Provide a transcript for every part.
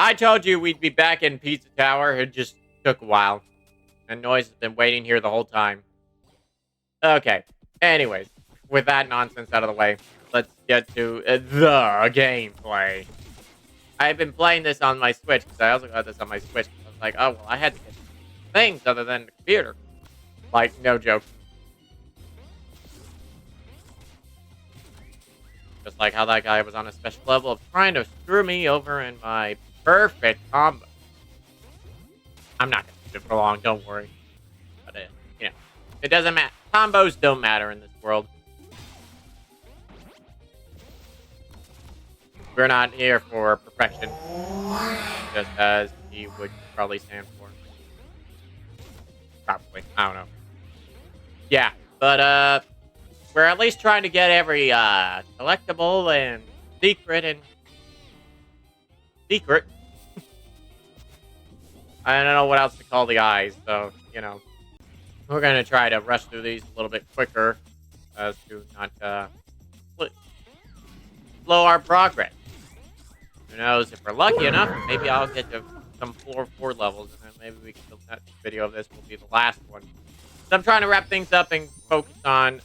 I told you we'd be back in Pizza Tower. It just took a while. And Noise has been waiting here the whole time. Okay. Anyways, with that nonsense out of the way, let's get to the gameplay. I've been playing this on my Switch, because I also got this on my Switch. I was like, oh, well, I had to get things other than the computer. Like, no joke. Just like how that guy was on a special level of trying to screw me over in my perfect combo. I'm not going to keep it for long, don't worry. But, it doesn't matter. Combos don't matter in this world. We're not here for perfection. Just as he would probably stand for. Probably. I don't know. Yeah, but, we're at least trying to get every, collectible and secret and... Secret? I don't know what else to call the eyes, so, we're gonna try to rush through these a little bit quicker as to not, slow our progress. Who knows, if we're lucky enough, maybe I'll get to some floor 4 levels, and then maybe we can, the next video of this will be the last one. So I'm trying to wrap things up and focus on...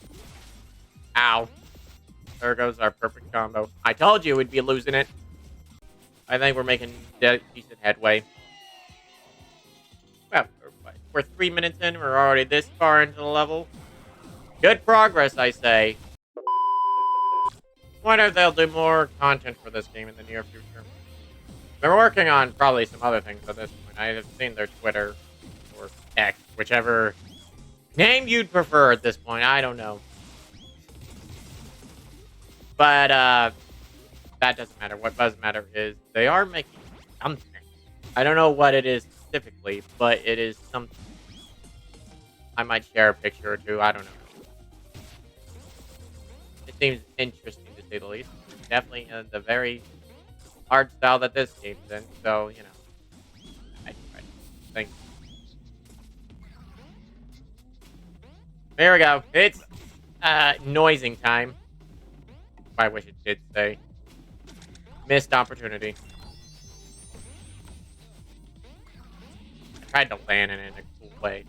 Ow. There goes our perfect combo. I told you we'd be losing it. I think we're making decent headway. Well, we're 3 minutes in. We're already this far into the level. Good progress, I say. Wonder if they'll do more content for this game in the near future. They're working on probably some other things at this point. I have seen their Twitter or X, whichever name you'd prefer at this point. I don't know. But, that doesn't matter. What does matter is they are making something. I don't know what it is specifically, but it is something. I might share a picture or two. I don't know. It seems interesting, to say the least. Definitely in the very art style that this game's in. So, I think. There we go. It's, noising time. I wish it did say. Missed opportunity. I tried to land it in a cool way.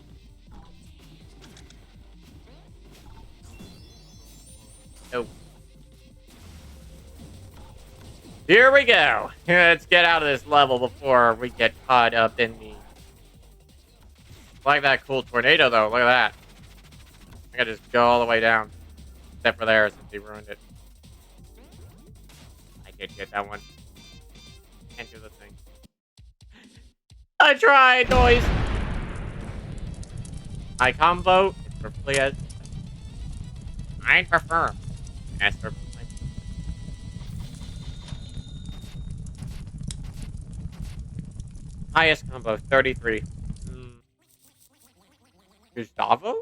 Oh. Here we go. Let's get out of this level before we get caught up in the... Like that cool tornado, though. Look at that. I gotta just go all the way down. Except for there, since he ruined it. Did get that one. Can't do the thing. I tried, noise. I combo. It's perfectly as I prefer. As for highest combo 33. Gustavo?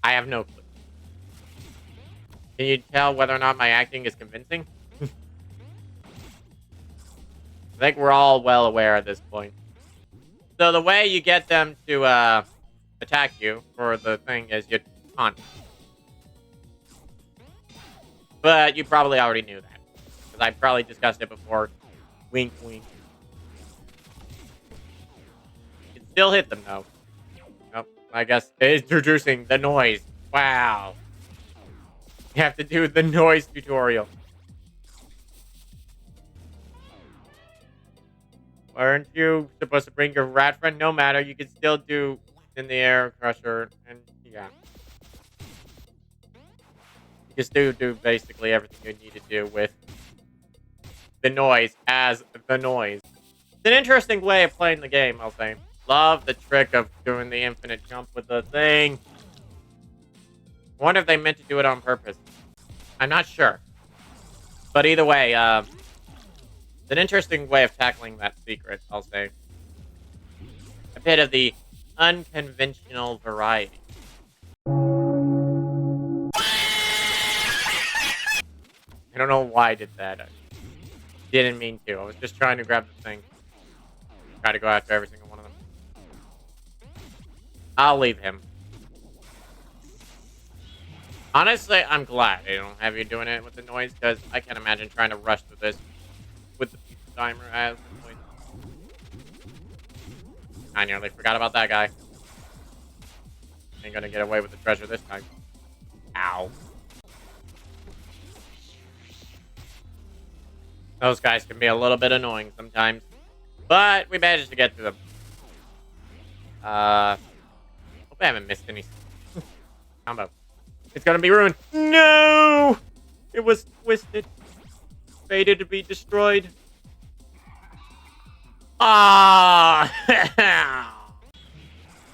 I have no clue. Can you tell whether or not my acting is convincing? I think we're all well aware at this point. So the way you get them to attack you for the thing is you taunt. But you probably already knew that. Because I probably discussed it before. Wink, wink. You can still hit them, though. Nope. I guess introducing the noise. Wow. You have to do the noise tutorial. Aren't you supposed to bring your rat friend? No matter, you can still do in the air crusher, and yeah. You can still do basically everything you need to do with the noise as the noise. It's an interesting way of playing the game, I'll say. Love the trick of doing the infinite jump with the thing. I wonder if they meant to do it on purpose. I'm not sure. But either way, it's an interesting way of tackling that secret, I'll say. A bit of the unconventional variety. I don't know why I did that. I didn't mean to. I was just trying to grab the thing. Try to go after every single one of them. I'll leave him. Honestly, I'm glad they don't have you doing it with the noise, because I can't imagine trying to rush through this with the timer as the noise. I nearly forgot about that guy. Ain't gonna get away with the treasure this time. Ow. Those guys can be a little bit annoying sometimes. But we managed to get through them. Hope I haven't missed any combo. It's gonna be ruined. No! It was twisted. Fated to be destroyed. Ah!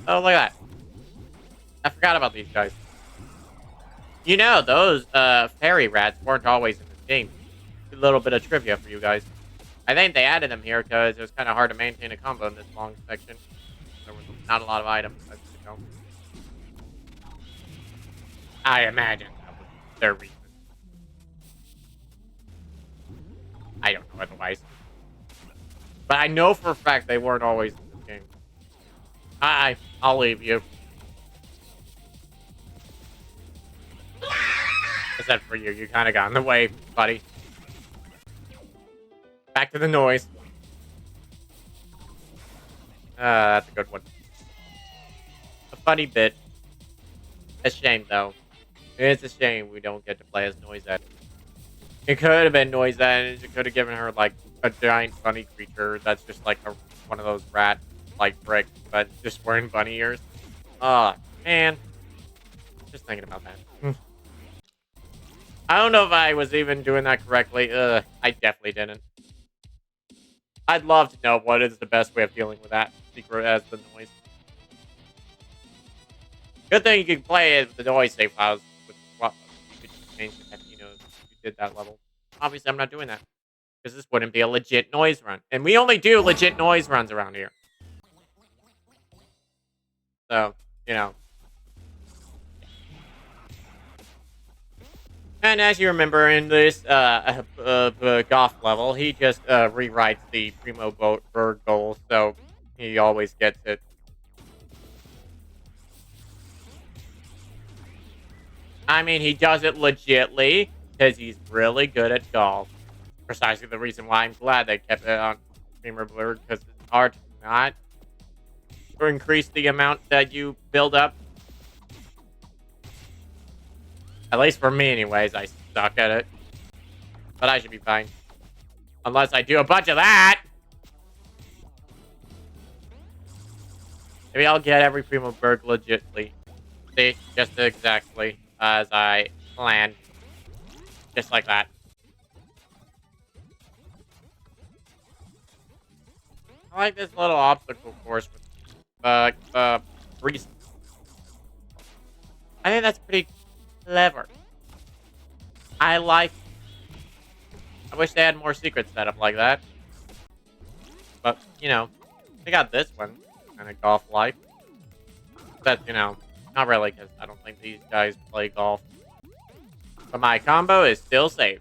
Oh, look at that. I forgot about these guys. You know, those fairy rats weren't always in this game. A little bit of trivia for you guys. I think they added them here because it was kind of hard to maintain a combo in this long section. There was not a lot of items. I imagine that was their reason. I don't know otherwise. But I know for a fact they weren't always in this game. I'll leave you. Except for you. You kind of got in the way, buddy. Back to the noise. That's a good one. A funny bit. A shame, though. It's a shame we don't get to play as Noisette. It could have been Noisette, and it could have given her, like, a giant bunny creature that's just, like, one of those rat-like bricks, but just wearing bunny ears. Oh, man. Just thinking about that. I don't know if I was even doing that correctly. I definitely didn't. I'd love to know what is the best way of dealing with that secret as the noise. Good thing you can play it with the noise save files. You could change the you know, if you did that level. Obviously, I'm not doing that. Because this wouldn't be a legit noise run. And we only do legit noise runs around here. So, you know. And as you remember in this golf level, he just rewrites the Primo Bird goal, so he always gets it. I mean, he does it legitly, because he's really good at golf. Precisely the reason why I'm glad they kept it on Primo Bird, because it's hard to not increase the amount that you build up. At least for me, anyways. I suck at it. But I should be fine. Unless I do a bunch of that. Maybe I'll get every Primo Bird legitly. See? Just exactly as I planned. Just like that. I like this little obstacle course with reasons. I think that's pretty clever. I like. I wish they had more secrets set up like that. But, you know, they got this one. Kind of golf life. But, you know, not really, because I don't think these guys play golf. But my combo is still safe.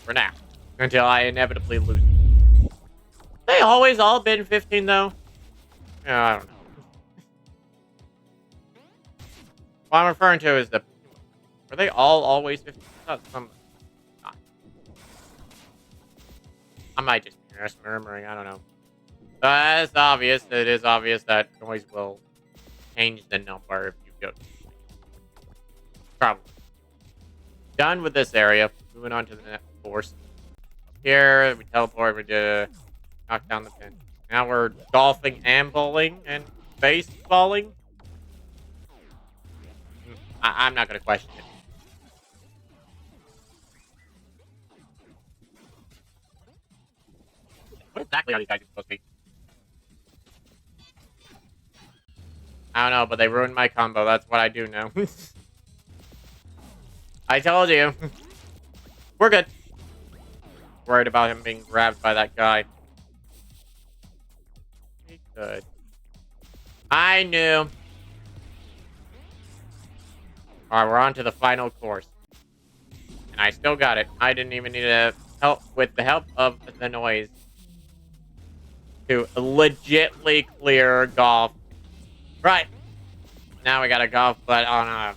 For now. Until I inevitably lose. They always all been 15, though? Yeah, I don't know. What I'm referring to is the... Were they all always 15? I thought some... Not. I might just be murmuring, I don't know. But it's obvious, it is obvious that noise will change the number if you go. Probably. Done with this area. Moving on to the next course. Here, we teleport, we did knock down the pin. Now we're golfing and bowling and baseballing. I'm not going to question it. What exactly are these guys supposed to be? I don't know, but they ruined my combo. That's what I do now. I told you. We're good. Worried about him being grabbed by that guy. He could. I knew. Alright, we're on to the final course. And I still got it. I didn't even need to help with the help of the noise to legitly clear golf. Right. Now we got a golf, but on a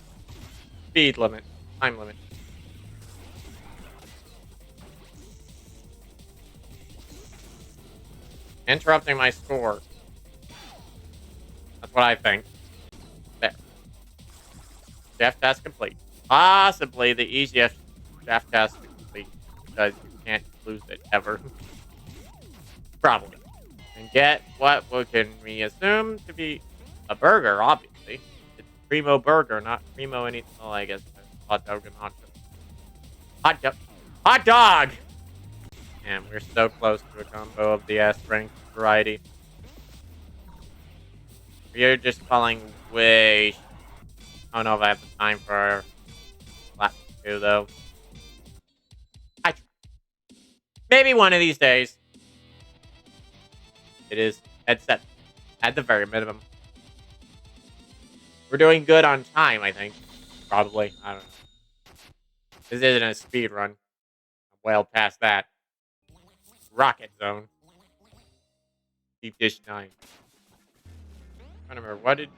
speed limit. Time limit. Interrupting my score. That's what I think. There. Chef task complete. Possibly the easiest chef task to complete. Because you can't lose it ever. Probably. And get what can we assume to be a burger, obviously. It's Primo Burger, not Primo anything. Oh, I guess hot dog and hot dog. Hot dog. Hot dog! And we're so close to a combo of the S-rank variety. We're just falling way... I don't know if I have the time for lap 2, though. I try. Maybe one of these days. It is headset. At the very minimum. We're doing good on time, I think. Probably. I don't know. This isn't a speed run. I'm well past that. Rocket Zone. Deep Dish 9. I don't remember. What did...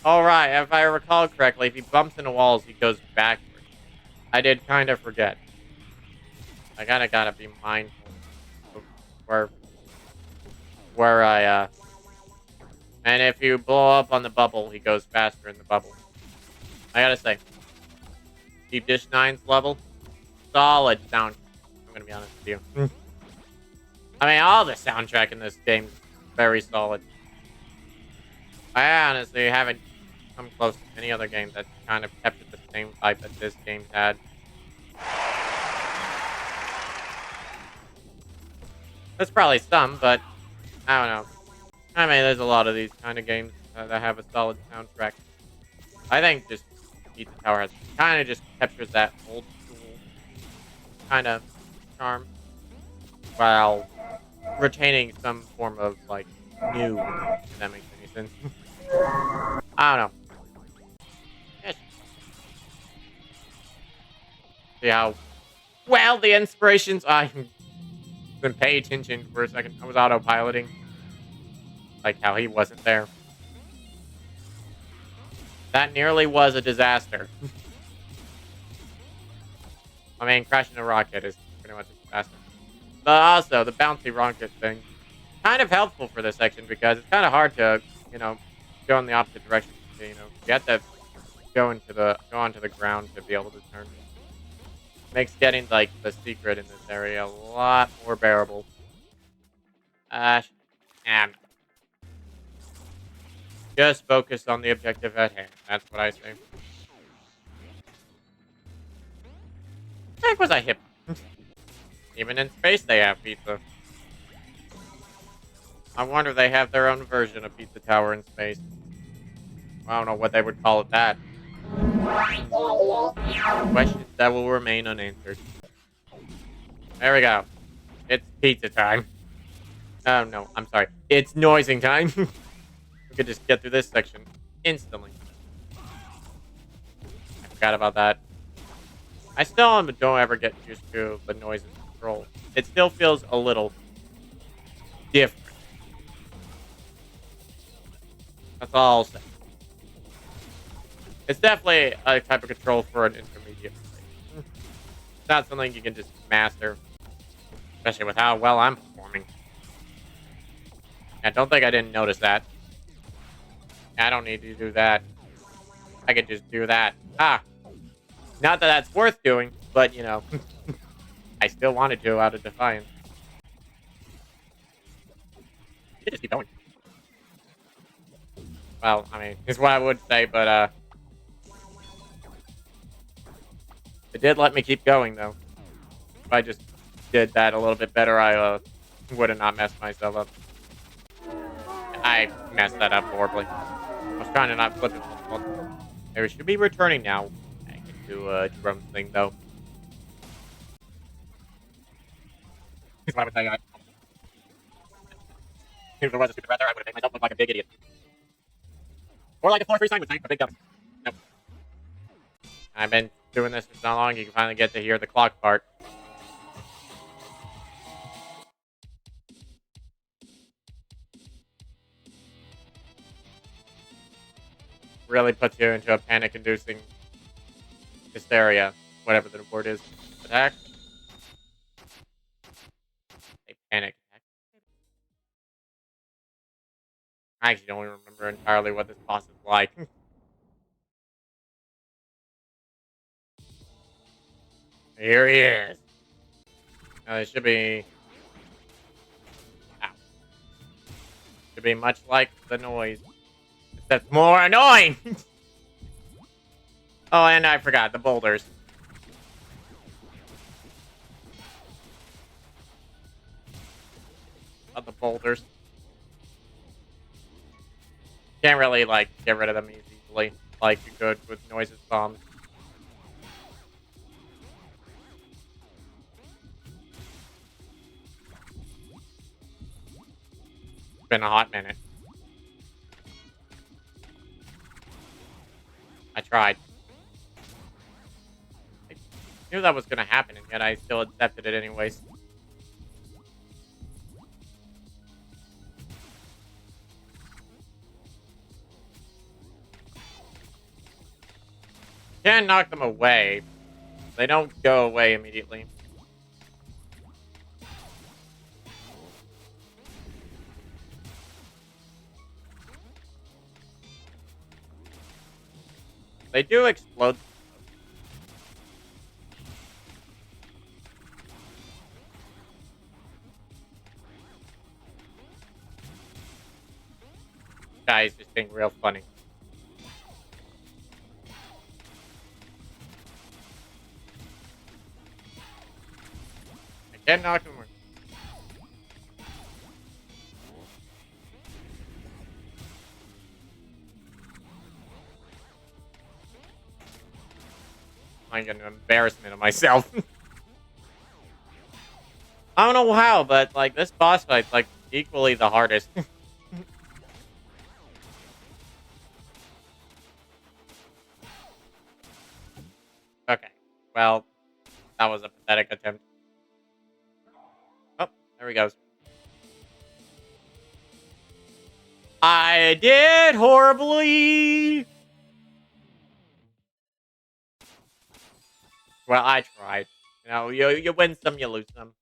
Alright, if I recall correctly, if he bumps into walls, he goes backwards. I did kind of forget. I gotta be mindful of where I, And if you blow up on the bubble, he goes faster in the bubble. I gotta say, Deep Dish 9's level, solid sound. I'm gonna be honest with you. I mean, all the soundtrack in this game is very solid. I honestly haven't come close to any other game that kind of kept it the same vibe that this game had. There's probably some, but I don't know. I mean, there's a lot of these kind of games that have a solid soundtrack. I think just Pizza Tower has kind of just captures that old school kind of charm while retaining some form of like new, if that makes any sense. I don't know. Yes. See how well the inspirations. I didn't pay attention for a second. I was autopiloting. Like how he wasn't there. That nearly was a disaster. I mean, crashing a rocket is pretty much a disaster. But also, the bouncy rocket thing, kind of helpful for this section because it's kind of hard to, go in the opposite direction. You have to go onto the ground to be able to turn. Makes getting like the secret in this area a lot more bearable. And just focus on the objective at hand. That's what I say. Heck was I hip? Even in space they have pizza. I wonder if they have their own version of Pizza Tower in space. I don't know what they would call it that. Questions that will remain unanswered. There we go. It's pizza time. Oh no, I'm sorry. It's noising time. We could just get through this section instantly. I forgot about that. I still don't ever get used to the noise and control. It still feels a little different. That's all I'll say. It's definitely a type of control for an intermediate play. It's not something you can just master. Especially with how well I'm performing. I don't think I didn't notice that. I don't need to do that. I could just do that. Ah! Not that that's worth doing, but, I still wanted to out of defiance. You could just keep going. Well, I mean, is what I would say, but, it did let me keep going, though. If I just did that a little bit better, I, would have not messed myself up. I messed that up horribly. I was trying to not flip it. We should be returning now. I can do a drum thing, though. Here's what I would say. If there was a stupid rat there, I would have made myself look like a big idiot. Or like a 4-3 sign would say, a big dump. Nope. I've been doing this for so long, you can finally get to hear the clock part. Really puts you into a panic-inducing hysteria, whatever the word is. Attack. A panic attack. I actually don't even remember entirely what this boss is like. Here he is. It should be... Ow. Should be much like the noise. Except more annoying! Oh, and I forgot, the boulders. Of the boulders. Can't really, like, get rid of them easily, like you could with noises bombs. It's been a hot minute. I tried. I knew that was gonna happen, and yet I still accepted it anyways. Can knock them away. They don't go away immediately. They do explode. Guys just being real funny. I can knock them away. I'm an embarrassment of myself. I don't know how, but like this boss fight's like equally the hardest. Okay. Well, that was a pathetic attempt. Oh, there he goes. I did horribly. Well, I tried. You know, you win some, you lose some.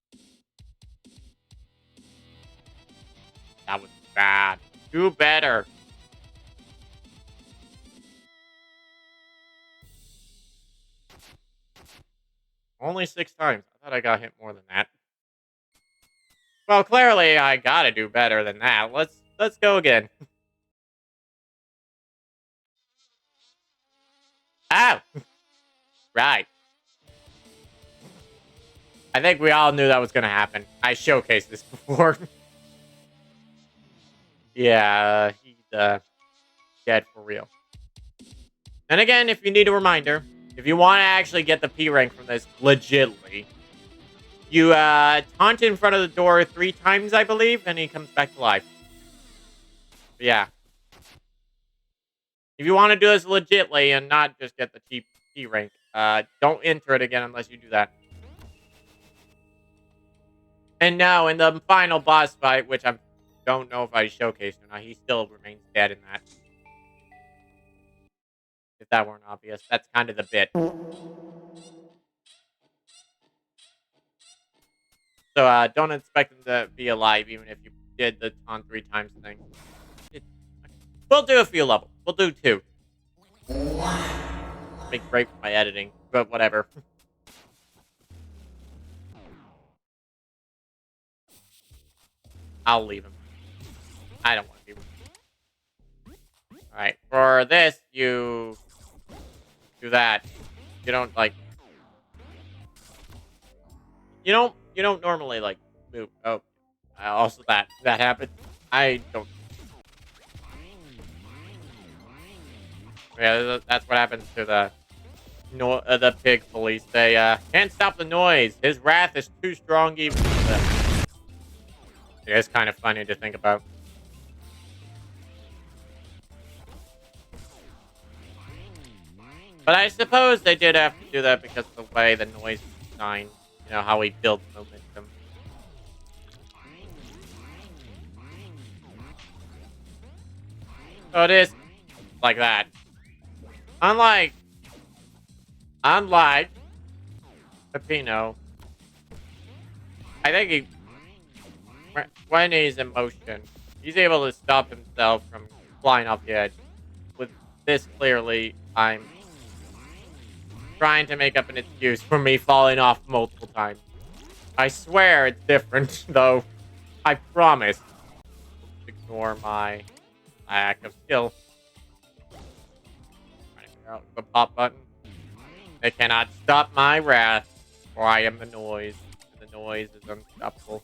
That was bad. Do better. Only 6 times. I thought I got hit more than that. Well, clearly I gotta do better than that. Let's go again. Ow! Right. I think we all knew that was gonna happen. I showcased this before. Yeah, he's dead for real. And again, if you need a reminder, if you want to actually get the P rank from this legitly, you taunt in front of the door 3 times, I believe, and he comes back to life. But yeah. If you want to do this legitly and not just get the P rank, don't enter it again unless you do that. And now in the final boss fight, which I don't know if I showcased or not, he still remains dead in that. If that weren't obvious, that's kind of the bit. So don't expect him to be alive, even if you did the on 3 times thing. We'll do a few levels. We'll do 2. Make great for my editing, but whatever. I'll leave him. I don't want to be with him. Alright, for this, you do that. You don't, like... You don't normally, like, move. Oh, also that happened. I don't... Yeah, that's what happens to the pig police. They can't stop the noise. His wrath is too strong even for them. It is kind of funny to think about. But I suppose they did have to do that because of the way the noise is designed. You know, how he builds momentum. So it is like that. Unlike Peppino, I think when he's in motion, He's able to stop himself from flying off the edge. With this, clearly, I'm trying to make up an excuse for me falling off multiple times. I swear it's different, though. I promise. Ignore my lack of skill. Trying to figure out the pop button. They cannot stop my wrath, for I am the noise. And the noise is unstoppable.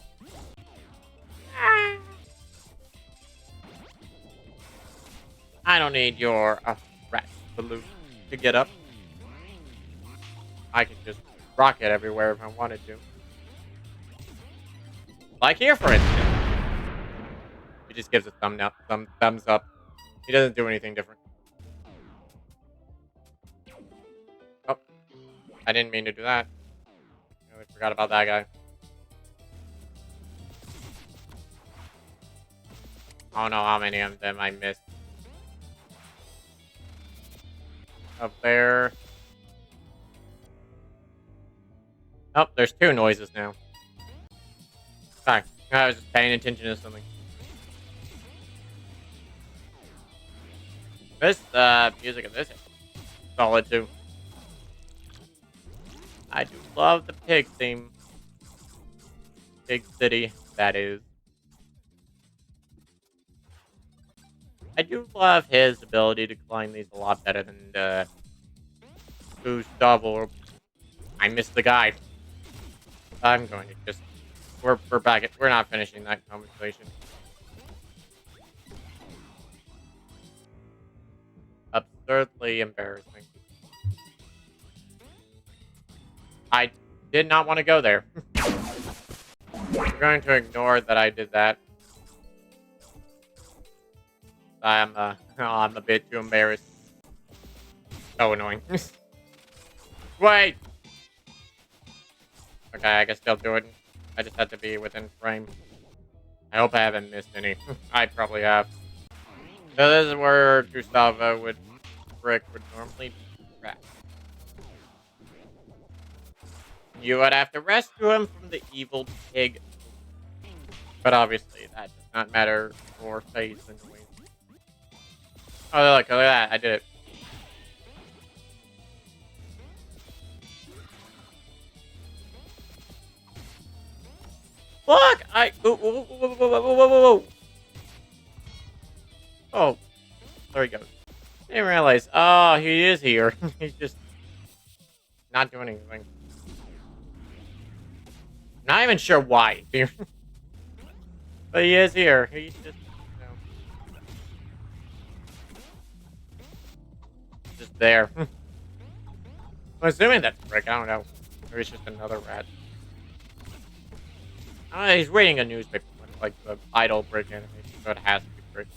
I don't need your rat balloon to get up. I can just rocket everywhere if I wanted to. Like here, for instance. He just gives a thumbs up. He doesn't do anything different. Oh, I didn't mean to do that. I forgot about that guy. I don't know how many of them I missed. Up there. Oh, there's two noises now. Sorry, I was just paying attention to something. This music of this is solid too. I do love the pig theme. Pig City, that is. I do love his ability to climb these a lot better than Gustavo. I missed the guy. I'm going to just... We're back at... We're not finishing that conversation. Absurdly embarrassing. I did not want to go there. We're going to ignore that I did that. I'm a bit too embarrassed. So annoying. Wait! Okay, I guess they'll do it. I just had to be within frame. I hope I haven't missed any. I probably have. So this is where Gustavo would normally be trapped. You would have to rescue him from the evil pig. But obviously, that does not matter for face and noise. Oh, look at that. I did it. Look! Whoa. Oh, there he goes. Didn't realize. Oh, he is here. He's just not doing anything. Not even sure why he's here. But he is here. He's just, just there. I'm assuming that's Brick. I don't know. Maybe it's just another rat. He's reading a newspaper, like the idle Brick animation, so it has to be Brick.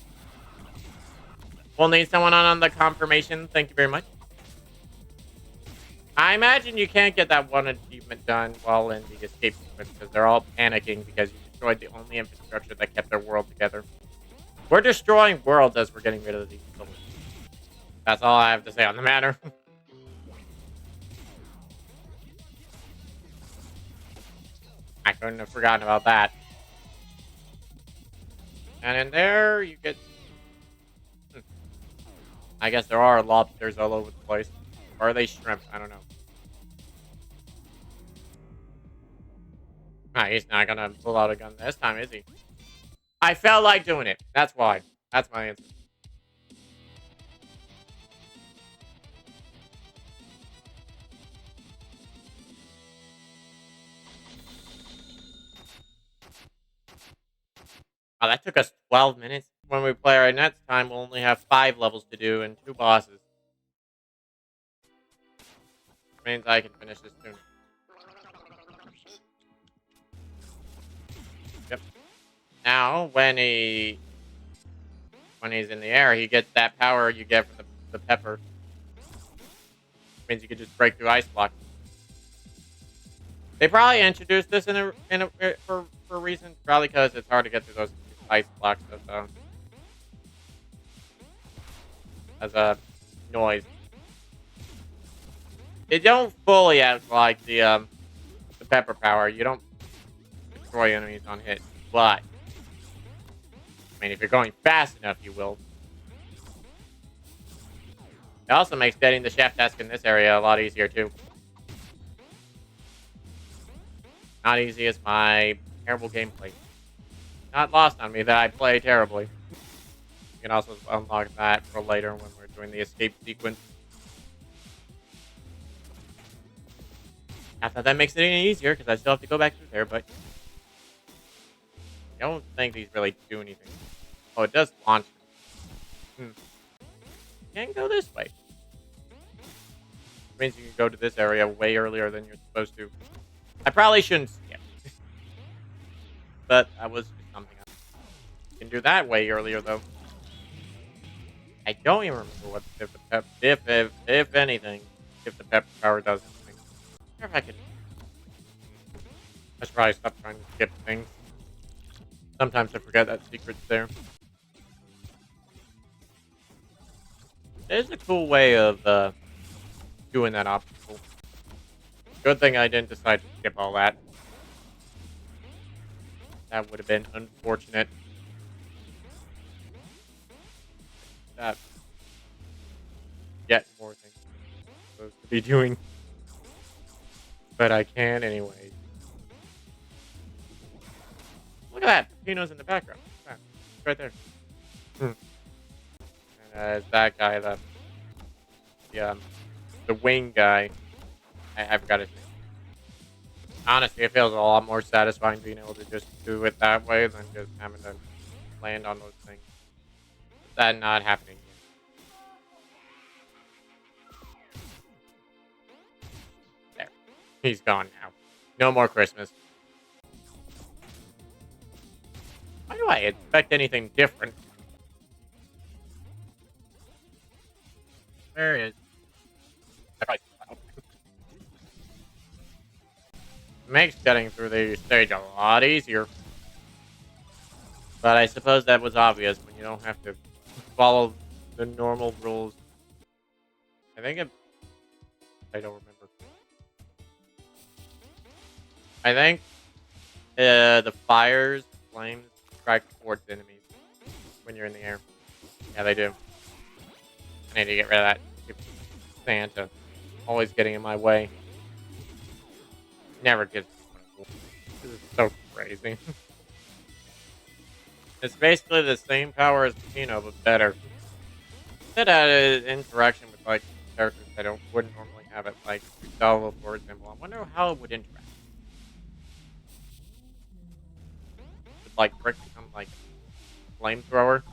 We'll need someone on the confirmation. Thank you very much. I imagine you can't get that one achievement done while in the escape sequence because they're all panicking because you destroyed the only infrastructure that kept their world together. We're destroying worlds as we're getting rid of these buildings. That's all I have to say on the matter. I couldn't have forgotten about that. And in there, you get... I guess there are lobsters all over the place. Or are they shrimp? I don't know. He's not gonna pull out a gun this time, is he? I felt like doing it. That's why. That's my answer. Oh, that took us 12 minutes. When we play our next time, we'll only have 5 levels to do and 2 bosses. Which means I can finish this soon. Yep. Now, when he's in the air, he gets that power you get from the pepper. Which means you can just break through ice blocks. They probably introduced this for a reason. Probably because it's hard to get through those ice blocks as a noise. They don't fully act like the pepper power. You don't destroy enemies on hit, but I mean, if you're going fast enough, you will. It also makes getting the chef desk in this area a lot easier, too. Not easy as my terrible gameplay. Not lost on me that I play terribly. You can also unlock that for later when we're doing the escape sequence. I thought that makes it any easier because I still have to go back through there, but I don't think these really do anything. Oh, it does launch. Can't go this way. Means you can go to this area way earlier than you're supposed to. I probably shouldn't skip. But that was just something else. You can do that way earlier, though. I don't even remember what if the pep, if anything, if the pep power does anything. I wonder if I could. I should probably stop trying to skip things. Sometimes I forget that secret's there. There's a cool way of doing that obstacle. Good thing I didn't decide to skip all that. That would have been unfortunate. That yet more things I'm supposed to be doing. But I can anyway. Look at that. Pino's in the background. Ah, it's right there. And that guy, the wing guy. I've got to say. Honestly, it feels a lot more satisfying being able to just do it that way than just having to land on those things. That not happening yet. There. He's gone now. No more Christmas. Why do I expect anything different? Where is... Makes getting through the stage a lot easier. But I suppose that was obvious when you don't have to follow the normal rules. I think I don't remember. I think the flames strike towards enemies when you're in the air. Yeah, they do. I need to get rid of that Santa. Always getting in my way. Never gets. This is so crazy. It's basically the same power as Pino, but better. It had an interaction with like characters that wouldn't normally have it, like Gustavo, for example. I wonder how it would interact. Would like Brick become like a flamethrower?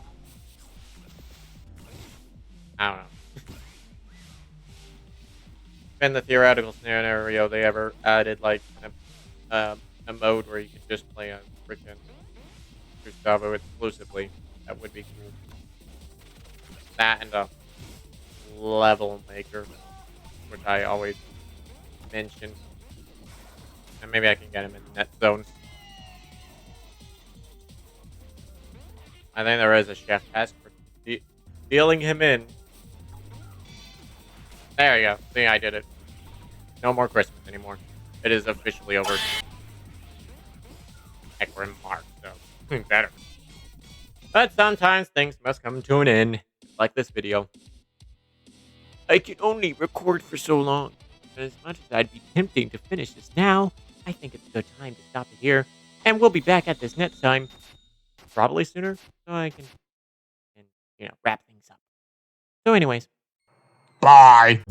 I don't know. In the theoretical scenario, they ever added like a mode where you could just play a freaking Gustavo exclusively. That would be cool. That and a level maker, which I always mention. And maybe I can get him in net zone. I think there is a chef task for dealing him in. There you go. See, I did it. No more Christmas anymore. It is officially over. Heck, we're in March, so better. But sometimes things must come to an end, like this video. I can only record for so long. As much as I'd be tempting to finish this now, I think it's a good time to stop it here. And we'll be back at this next time. Probably sooner, so I can wrap things up. So anyways. Bye!